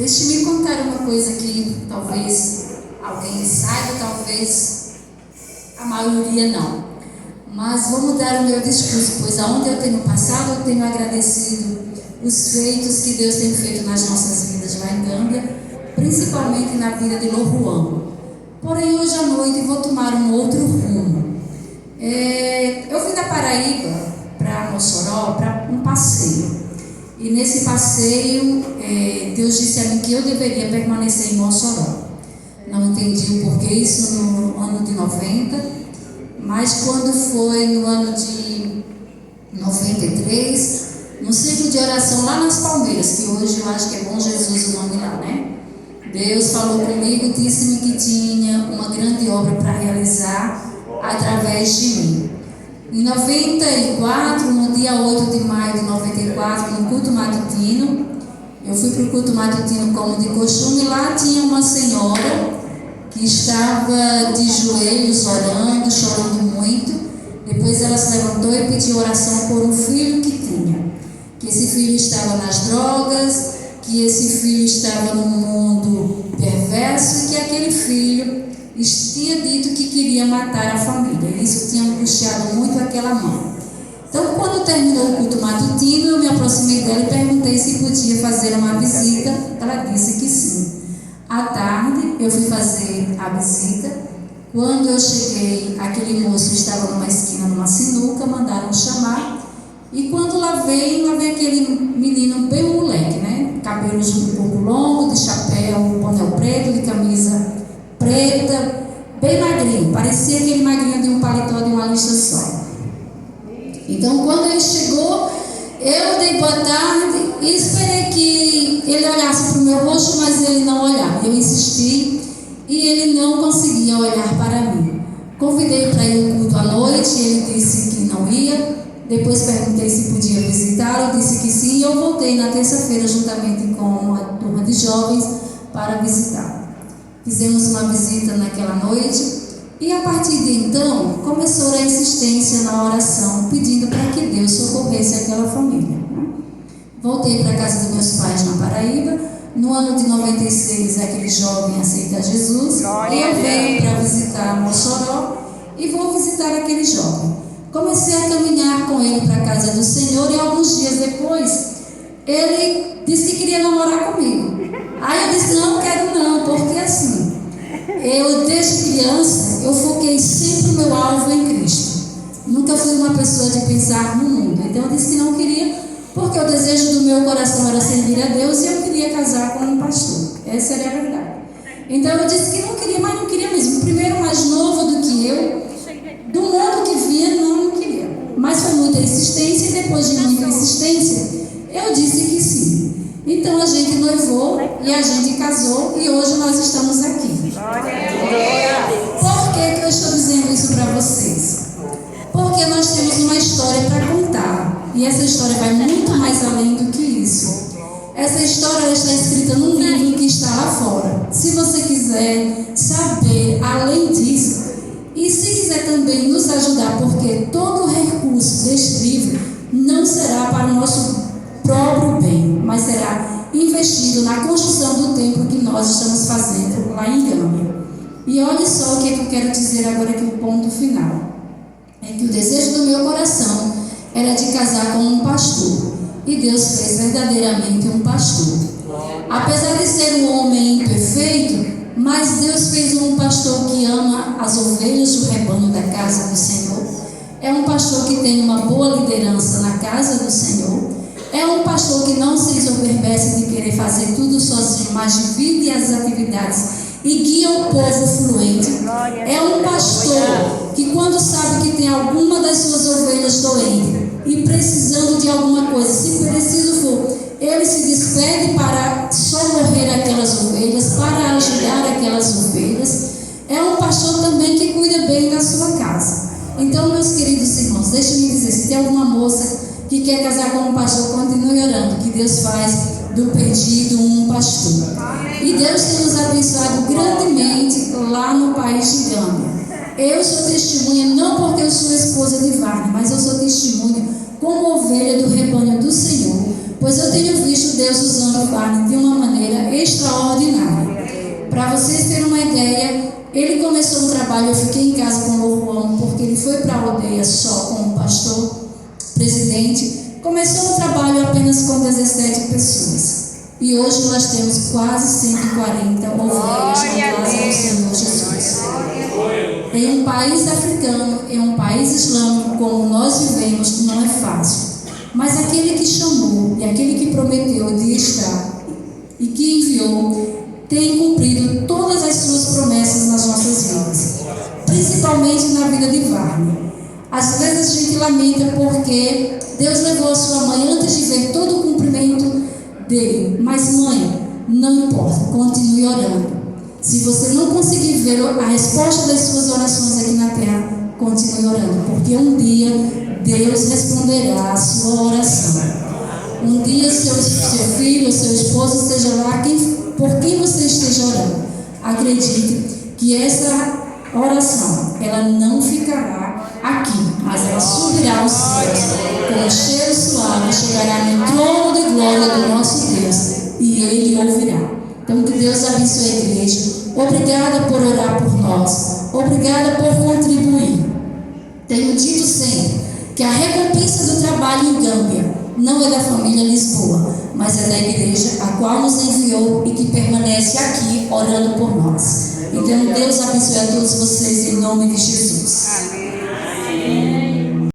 Deixe-me contar uma coisa que talvez alguém saiba, talvez a maioria não. Mas vou mudar o meu discurso, pois aonde eu tenho passado, eu tenho agradecido os feitos que Deus tem feito nas nossas vidas lá em Gâmbia, principalmente na vida de Loruan. Porém, hoje à noite vou tomar um outro rumo. Eu vim da Paraíba para Mossoró para um passeio. E nesse passeio, Deus disse a mim que eu deveria permanecer em Mossoró. Não entendi o porquê, isso no ano de 90, mas quando foi no ano de 93, no ciclo de oração lá nas Palmeiras, que hoje eu acho que é Bom Jesus o nome lá, né? Deus falou comigo, disse-me que tinha uma grande obra para realizar através de mim. Em 94, no dia 8 de maio de 94, no culto matutino, eu fui para o culto matutino como de costume, e lá tinha uma senhora que estava de joelhos orando, chorando muito. Depois ela se levantou e pediu oração por um filho que tinha. Que esse filho estava nas drogas, que esse filho estava num mundo perverso e que aquele filho tinha dito que queria matar a família. Isso tinha angustiado muito aquela mãe. Então, quando terminou o culto matutino, eu me aproximei dela e perguntei se podia fazer uma visita. Ela disse que sim. À tarde, eu fui fazer a visita. Quando eu cheguei, aquele moço estava numa esquina, numa sinuca, mandaram chamar. E quando lá veio aquele menino bem moleque, né? Cabelos um pouco longo, de chapéu, boné preto, de camisa preta, bem magrinho. Parecia aquele magrinho de um paletó de uma lista só. Então, quando ele chegou, eu dei boa tarde e esperei que ele olhasse para o meu rosto, mas ele não olhava. Eu insisti e ele não conseguia olhar para mim. Convidei para ir ao culto à noite, ele disse que não ia. Depois perguntei se podia visitá-lo, disse que sim, e eu voltei na terça-feira juntamente com uma turma de jovens para visitá-lo. Fizemos uma visita naquela noite e a partir de então começou a insistência na oração, pedindo para que Deus socorresse aquela família. Voltei para a casa dos meus pais na Paraíba. No ano de 96, aquele jovem aceita Jesus, e eu venho para visitar Mossoró e vou visitar aquele jovem. Comecei a caminhar com ele para a casa do Senhor e alguns dias depois, ele disse que queria namorar comigo. Aí eu disse, não quero não, porque assim, eu desde criança, eu foquei sempre o meu alvo em Cristo. Nunca fui uma pessoa de pensar no mundo. Então eu disse que não queria, porque o desejo do meu coração era servir a Deus e eu queria casar com um pastor. Essa era a verdade. Então eu disse que não queria, mas não queria mesmo. O primeiro mais novo do que eu, do mundo que via, não queria. Mas foi muita insistência e depois de muita insistência, eu disse que sim. Então a gente noivou e a gente casou e hoje nós estamos aqui. Por que eu estou dizendo isso para vocês? Porque nós temos uma história para contar. E essa história vai muito mais além do que isso. Essa história está escrita num livro que está lá fora. Se você quiser saber além disso, e se quiser também nos ajudar, porque todo o recurso deste livro não será para o nosso próprio bem, mas será investido na construção do templo que nós estamos fazendo lá em Gâmbia. E olha só o que eu quero dizer agora aqui, o ponto final. É que o desejo do meu coração era de casar com um pastor. E Deus fez verdadeiramente um pastor. Apesar de ser um homem imperfeito, mas Deus fez um pastor que ama as ovelhas do rebanho da casa do Senhor. É um pastor que tem uma boa liderança na casa do Senhor. É um pastor que não se ensoberbece de querer fazer tudo sozinho, mas divide as atividades e guia o povo fluente. É um pastor que, quando sabe que tem alguma das suas ovelhas doente e precisando de alguma coisa, se preciso for, ele se despede para socorrer aquelas ovelhas, para ajudar aquelas ovelhas. É um pastor também que cuida bem da sua casa. Então, meus queridos irmãos, deixe-me dizer, se tem alguma moça que quer casar com um pastor, continue orando, que Deus faz do perdido um pastor. E Deus tem nos abençoado grandemente lá no país de Gâmbia. Eu sou testemunha, não porque eu sou esposa de Wagner, mas eu sou testemunha como ovelha do rebanho do Senhor, pois eu tenho visto Deus usando Wagner de uma maneira extraordinária. Ele começou um trabalho, eu fiquei em casa com o Juan, porque ele foi para a aldeia só como pastor, presidente. Começou um trabalho apenas com 17 pessoas. E hoje nós temos quase 140 ovelhas na casa do Senhor Jesus. Em um país africano, em um país islâmico como nós vivemos, não é fácil. Mas aquele que chamou e aquele que prometeu de estar e que enviou, tem cumprido todas as suas promessas nas nossas vidas, principalmente na vida de Wagner. Às vezes a gente lamenta porque Deus levou a sua mãe antes de ver todo o cumprimento dele. Mas mãe, não importa, continue orando. Se você não conseguir ver a resposta das suas orações aqui na terra, continue orando, porque um dia Deus responderá a sua oração. Um dia seu filho, seu esposo, seja lá por quem você esteja orando, acredite que essa oração, ela não ficará aqui, mas ela subirá aos céus com um cheiro suave, chegará no trono de glória do nosso Deus e Ele ouvirá. Então que Deus abençoe a igreja. Obrigada por orar por nós, obrigada por contribuir. Tenho dito sempre que a recompensa do trabalho em Gâmbia não é da família Lisboa, mas é da igreja a qual nos enviou e que permanece aqui orando por nós. Então Deus abençoe a todos vocês em nome de Jesus. Amém.